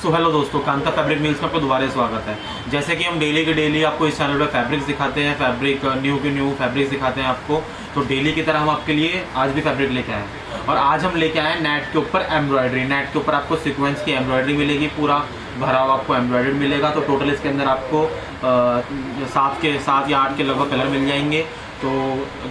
So hello दोस्तों, Kanta fabric mills में आपको दोबारा स्वागत है। जैसे कि हम डेली के डेली आपको इस चैनल पर फैब्रिक्स दिखाते हैं, फैब्रिक न्यू के न्यू फैब्रिक्स दिखाते हैं आपको। तो डेली की तरह हम आपके लिए आज भी फैब्रिक लेके आए हैं और आज हम लेके आए हैं नेट के ऊपर एम्ब्रॉयडरी। नेट के ऊपर आपको सीक्वेंस की एम्ब्रॉयडरी मिलेगी, पूरा भरा हुआ आपको एम्ब्रॉयडरी मिलेगा। तो टोटल इसके अंदर आपको 7 या 8 के लगभग कलर मिल जाएंगे। तो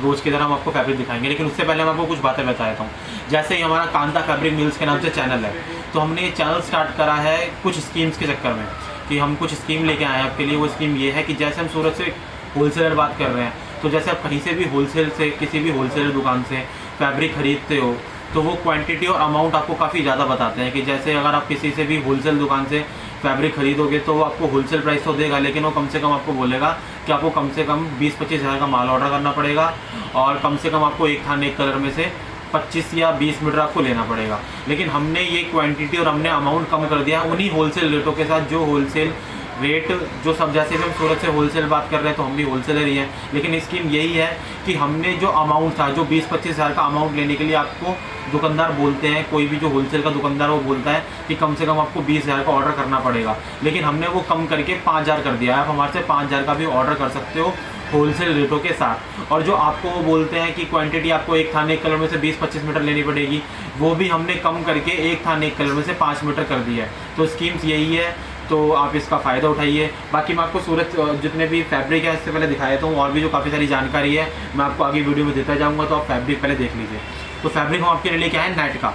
रोज़ की तरह हम आपको फैब्रिक दिखाएंगे, लेकिन उससे पहले मैं आपको कुछ बातें बता देता हूँ। जैसे ही हमारा कांता फैब्रिक मिल्स के नाम से चैनल है, तो हमने ये चैनल स्टार्ट करा है कुछ स्कीम्स के चक्कर में कि हम कुछ स्कीम लेके आए हैं आपके लिए। वो स्कीम ये है कि जैसे हम सूरत से होलसेलर बात कर रहे हैं, तो जैसे आप कहीं से भी होलसेल से किसी भी होलसेलर दुकान से फैब्रिक खरीदते हो तो वो क्वांटिटी और अमाउंट आपको काफ़ी ज़्यादा बताते हैं। कि जैसे अगर आप किसी से भी होलसेल दुकान से फैब्रिक खरीदोगे तो वो आपको होलसेल प्राइस तो देगा, लेकिन वो कम से कम आपको बोलेगा कि आपको कम से कम 20-25 हज़ार का माल ऑर्डर करना पड़ेगा और कम से कम आपको एक थान एक कलर में से 25 या 20 मीटर आपको लेना पड़ेगा। लेकिन हमने ये क्वांटिटी और हमने अमाउंट कम कर दिया उन्हीं होलसेल रेटों के साथ, जो होलसेल रेट जो सब, जैसे भी हम सूरत से होलसेल बात कर रहे हैं तो हम भी होलसेलर ही हैं। लेकिन स्कीम यही है कि हमने जो अमाउंट था, जो 20-25 हज़ार का अमाउंट लेने के लिए आपको दुकानदार बोलते हैं, कोई भी जो होलसेल का दुकानदार वो बोलता है कि कम से कम आपको 20 हज़ार का ऑर्डर करना पड़ेगा, लेकिन हमने वो कम करके 5 हज़ार कर दिया है। आप हमारे से 5 हज़ार का भी ऑर्डर कर सकते हो होलसेल रेटों के साथ। और जो आपको वो बोलते हैं कि क्वांटिटी आपको एक थान एक कलर में से 20-25 मीटर लेनी पड़ेगी, वो भी हमने कम करके एक थान एक कलर में से 5 मीटर कर दिया है। तो स्कीम्स यही है, तो आप इसका फ़ायदा उठाइए। बाकी मैं आपको सूरत जितने भी फैब्रिक है इससे पहले दिखाया था, और भी जो काफ़ी सारी जानकारी है मैं आपको आगे वीडियो में देता जाऊँगा, तो आप फैब्रिक पहले देख लीजिए। तो फैब्रिक हम आपके लिए लेके आए नेट का।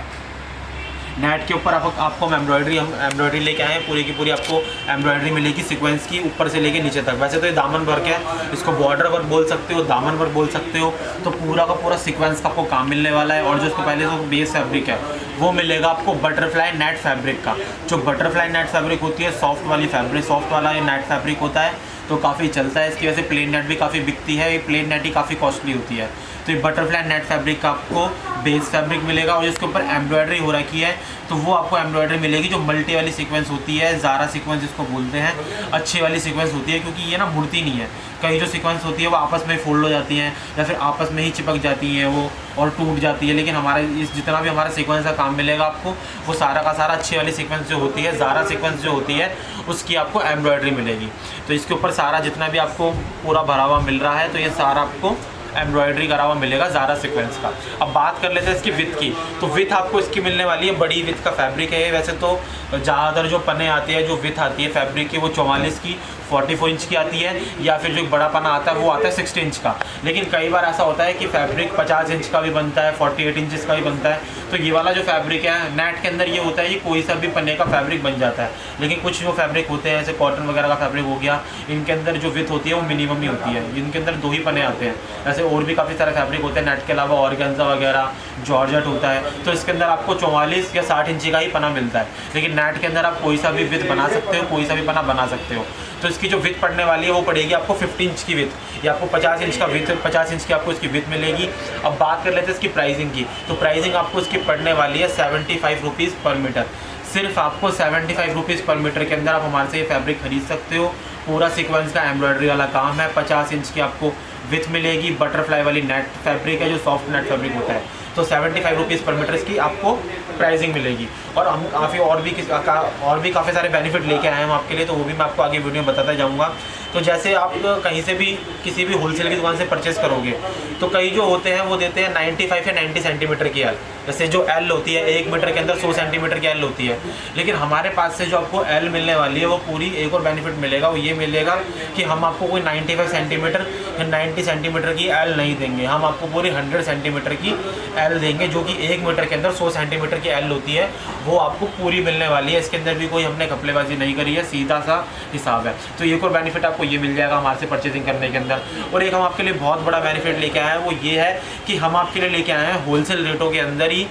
नेट के ऊपर आपको हम एम्ब्रॉयडरी लेके आए हैं। पूरी की पूरी आपको एम्ब्रॉयडरी मिलेगी सीक्वेंस की, ऊपर से लेके नीचे तक। वैसे तो ये दामन वर्क है, इसको बॉर्डर वर्क बोल सकते हो, दामन वर्क बोल सकते हो। तो पूरा का पूरा सीक्वेंस का आपको काम मिलने वाला है। और जो इसको पहले जो बेस फैब्रिक है वो मिलेगा आपको बटरफ्लाई नेट फैब्रिक का। जो बटरफ्लाई नेट फैब्रिक होती है, सॉफ्ट वाली फैब्रिक, सॉफ्ट वाला ये नेट फैब्रिक होता है, तो काफ़ी चलता है। इसकी वजह से प्लेन नेट भी काफ़ी बिकती है। ये प्लेन नेट ही काफ़ी कॉस्टली होती है। तो ये बटरफ्लाई नेट फैब्रिक का आपको बेस फैब्रिक मिलेगा और इसके ऊपर एम्ब्रॉयडरी हो रखी है, तो वो आपको एम्ब्रॉयडरी मिलेगी जो मल्टी वाली सीक्वेंस होती है, ज़ारा सीक्वेंस जिसको बोलते हैं। अच्छी वाली सीक्वेंस होती है, क्योंकि ये ना मुड़ती नहीं है। कई जो सीक्वेंस होती है वो आपस में फोल्ड हो जाती हैं या फिर आपस में ही चिपक जाती हैं वो और टूट जाती है। लेकिन हमारे इस जितना भी हमारा सीक्वेंस का काम मिलेगा आपको, वो सारा का सारा अच्छी वाली सीक्वेंस जो होती है, ज़ारा सीक्वेंस जो होती है, उसकी आपको एम्ब्रॉयडरी मिलेगी। तो इसके ऊपर सारा जितना भी आपको पूरा भरा हुआ मिल रहा है, तो ये सारा आपको एम्ब्रॉयडरी करा हुआ मिलेगा ज़ारा सीक्वेंस का। अब बात कर लेते हैं इसकी विथ की। तो विथ आपको इसकी मिलने वाली है, बड़ी विथ का फैब्रिक है। वैसे तो ज़्यादातर जो पन्ने आती है, जो विथ आती है फैब्रिक की, वो 44 की 44 इंच की आती है, या फिर जो बड़ा पन्ना आता है वो आता है 60 इंच का। लेकिन कई बार ऐसा होता है कि फैब्रिक 50 इंच का भी बनता है, 48 इंच का भी बनता है। तो ये वाला जो फैब्रिक है नेट के अंदर, ये होता है कि कोई सा भी पन्ने का फैब्रिक बन जाता है। लेकिन कुछ जो फैब्रिक होते हैं, जैसे कॉटन वगैरह का फैब्रिक हो गया, इनके अंदर जो विथ होती है वो मिनिमम ही होती है। इनके अंदर 2 ही पन्ने आते हैं। ऐसे और भी काफ़ी सारे फैब्रिक होते हैं नेट के अलावा, ऑर्गेन्जा वगैरह, जॉर्जेट होता है। तो इसके अंदर आपको 44 या 60 इंची का ही पन्ना मिलता है। लेकिन नेट के अंदर आप कोई सा भी विथ बना सकते हो, कोई सा भी पन्ना बना सकते हो। तो इसकी जो विथ पड़ने वाली है वो पड़ेगी आपको 15 इंच की विथ, या आपको 50 इंच का विथ, 50 इंच की आपको इसकी विथ मिलेगी। अब बात कर लेते हैं इसकी प्राइसिंग की। तो प्राइसिंग आपको इसकी पड़ने वाली है 75 रुपीज़ पर मीटर। सिर्फ आपको 75 रुपीज़ पर मीटर के अंदर आप हमारे से ये फैब्रिक खरीद सकते हो। पूरा सीक्वेंस का एम्ब्रॉयडरी वाला काम है। 50 इंच की आपको विथ मिलेगी। बटरफ्लाई वाली नेट फैब्रिक है, जो सॉफ्ट नेट फैब्रिक होता है। तो 75 रुपीज़ पर मीटर इसकी आपको प्राइसिंग मिलेगी। और हम काफ़ी और भी काफ़ी सारे बेनिफिट लेके आए हैं हम आपके लिए, तो वो भी मैं आपको आगे वीडियो में बताता जाऊँगा। तो जैसे आप कहीं से भी किसी भी होलसेल की दुकान से परचेज़ करोगे, तो कई जो होते हैं वो देते हैं 95 या 90 सेंटीमीटर की एल। जैसे जो एल होती है 1 मीटर के अंदर 100 सेंटीमीटर की एल होती है। लेकिन हमारे पास से जो आपको एल मिलने वाली है, वो पूरी एक और बेनिफिट मिलेगा, वो ये मिलेगा कि हम आपको कोई 95 सेंटीमीटर या 90 सेंटीमीटर की एल नहीं देंगे। हम आपको पूरी 100 सेंटीमीटर की एल देंगे, जो कि 1 मीटर के अंदर 100 सेंटीमीटर की एल होती है, वो आपको पूरी मिलने वाली है। इसके अंदर भी कोई हमने घपलेबाजी नहीं करी है, सीधा सा हिसाब है। तो एक और बेनिफिट आपको ये मिल जाएगा हमारे से परचेजिंग करने के अंदर। और एक हम आपके लिए बहुत बड़ा बेनिफिट लेके आए हैं, वो ये है कि हम आपके लिए लेके आए हैं होलसेल रेटों के अंदर ही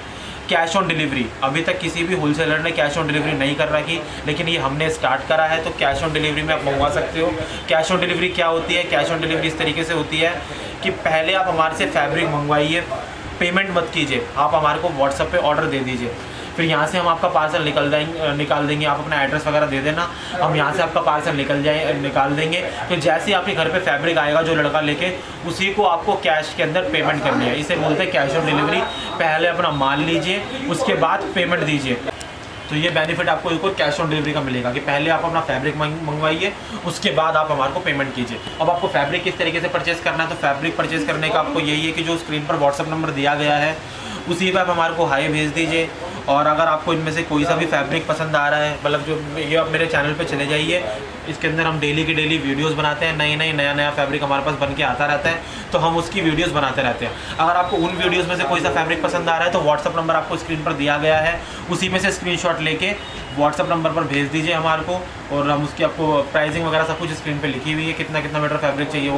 कैश ऑन डिलीवरी। अभी तक किसी भी होलसेलर ने कैश ऑन डिलीवरी नहीं कर रखी, लेकिन ये हमने स्टार्ट करा है। तो कैश ऑन डिलीवरी में आप मंगवा सकते हो। कैश ऑन डिलीवरी क्या होती है? कैश ऑन डिलीवरी इस तरीके से होती है कि पहले आप हमारे से फैब्रिक मंगवाइए, पेमेंट मत कीजिए, आप हमारे को व्हाट्सएप पे ऑर्डर दे दीजिए। फिर यहाँ से हम आपका पार्सल निकाल देंगे। आप अपना एड्रेस वगैरह दे देना, हम यहाँ से आपका पार्सल निकाल देंगे। तो जैसे ही आपके घर पे फैब्रिक आएगा जो लड़का लेके, उसी को आपको कैश के अंदर पेमेंट करनी है। इसे बोलते हैं कैश ऑन डिलीवरी। पहले अपना माल लीजिए, उसके बाद पेमेंट दीजिए। तो ये बेनिफिट आपको एक और कैश ऑन डिलीवरी का मिलेगा कि पहले आप अपना फैब्रिक मंगवाइए, उसके बाद आप हमारे को पेमेंट कीजिए। अब आपको फैब्रिक किस तरीके से परचेस करना है, तो फैब्रिक परचेस करने का आपको यही है कि जो स्क्रीन पर व्हाट्सअप नंबर दिया गया है उसी पर आप हमारे को हाई भेज दीजिए। और अगर आपको इनमें से कोई सा भी फैब्रिक पसंद आ रहा है, मतलब जो ये आप मेरे चैनल पे चले जाइए, इसके अंदर हम डेली की डेली वीडियोस बनाते हैं, नया फैब्रिक हमारे पास बन के आता रहता है, तो हम उसकी वीडियोस बनाते रहते हैं। अगर आपको उन वीडियोस में से कोई सा फैब्रिक पसंद आ रहा है तो व्हाट्सअप नंबर आपको स्क्रीन पर दिया गया है, उसी में से स्क्रीनशॉट लेके व्हाट्सअप नंबर पर भेज दीजिए हमारे को, और हम उसकी आपको प्राइसिंग वगैरह सब कुछ स्क्रीन पे लिखी हुई है, कितना कितना मीटर फैब्रिक चाहिए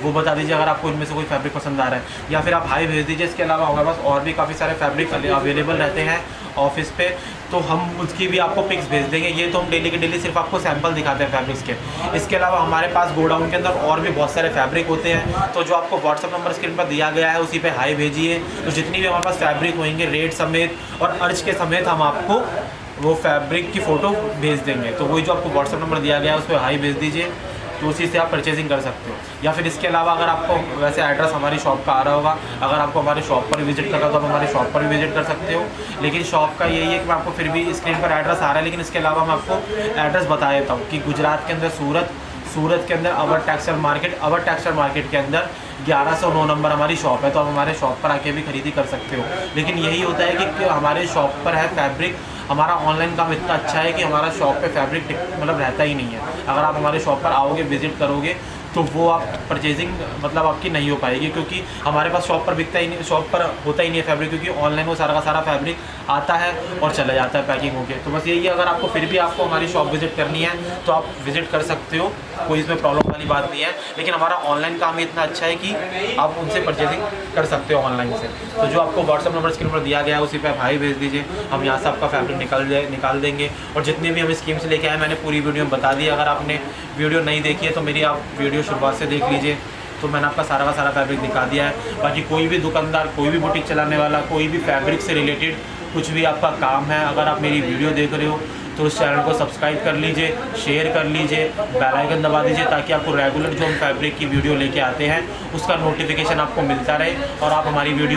वो बता दीजिए अगर आपको इनमें से कोई फैब्रिक पसंद आ रहा है, या फिर आप हाई भेज दीजिए। इसके अलावा हमारे पास और भी काफ़ी सारे फैब्रिक अवेलेबल रहते हैं ऑफिस पे, तो हम उसकी भी आपको पिक्स भेज देंगे। ये तो हम डेली के डेली सिर्फ आपको सैंपल दिखाते हैं फैब्रिक्स के। इसके अलावा हमारे पास गोडाउन के अंदर और भी बहुत सारे फैब्रिक होते हैं, तो जो आपको व्हाट्सअप नंबर स्क्रीन पर दिया गया है उसी पे हाई भेजिए, तो जितनी भी हमारे पास फैब्रिक होंगे रेट समेत और अर्ज के समेत हम आपको वो फैब्रिक की फ़ोटो भेज देंगे। तो वही जो आपको व्हाट्सअप नंबर दिया गया है उस पर हाई भेज दीजिए, तो उसी से आप परचेजिंग कर सकते हो। या फिर इसके अलावा अगर आपको वैसे एड्रेस हमारी शॉप का आ रहा होगा, अगर आपको हमारे शॉप पर विजिट करना तो आप हमारी शॉप पर भी विजिट कर सकते हो। लेकिन शॉप का यही है कि मैं आपको फिर भी स्क्रीन पर एड्रेस आ रहा है, लेकिन इसके अलावा मैं आपको एड्रेस बता देता हूँ कि गुजरात के अंदर सूरत के अंदर अवर टेक्सटाइल मार्केट के अंदर 1109 नंबर हमारी शॉप है, तो आप हमारे शॉप पर आके भी खरीदी कर सकते हो। लेकिन यही होता है कि हमारे शॉप पर है फैब्रिक, हमारा ऑनलाइन काम इतना अच्छा है कि हमारा शॉप पे फैब्रिक मतलब रहता ही नहीं है। अगर आप हमारे शॉप पर आओगे, विजिट करोगे, तो वो आप परचेजिंग मतलब आपकी नहीं हो पाएगी, क्योंकि हमारे पास शॉप पर बिकता ही नहीं, शॉप पर होता ही नहीं है फैब्रिक, क्योंकि ऑनलाइन वो सारा का सारा फैब्रिक आता है और चला जाता है पैकिंग होके। तो बस यही है, अगर आपको फिर भी आपको हमारी शॉप विजिट करनी है तो आप विजिट कर सकते हो, कोई इसमें प्रॉब्लम वाली बात नहीं है। लेकिन हमारा ऑनलाइन काम ही इतना अच्छा है कि आप उनसे परचेजिंग कर सकते हो ऑनलाइन से। तो जो आपको व्हाट्सअप नंबर स्क्रीन पर दिया गया है उसी पर आप हाई भेज दीजिए, हम यहाँ से आपका फैब्रिक निकाल देंगे। और जितने भी हम स्कीम्स लेके आए मैंने पूरी वीडियो में बता दी। अगर आपने वीडियो नहीं देखी है तो मेरी आप वीडियो शुरुआत से देख लीजिए, तो मैंने आपका सारा का सारा फैब्रिक दिखा दिया है। बाकी कोई भी दुकानदार, कोई भी बुटीक चलाने वाला, कोई भी फैब्रिक से रिलेटेड कुछ भी आपका काम है, अगर आप मेरी वीडियो देख रहे हो तो उस चैनल को सब्सक्राइब कर लीजिए, शेयर कर लीजिए, बेल आइकन दबा दीजिए, ताकि आपको रेगुलर जो हम फैब्रिक की वीडियो लेके आते हैं उसका नोटिफिकेशन आपको मिलता रहे और आप हमारी वीडियो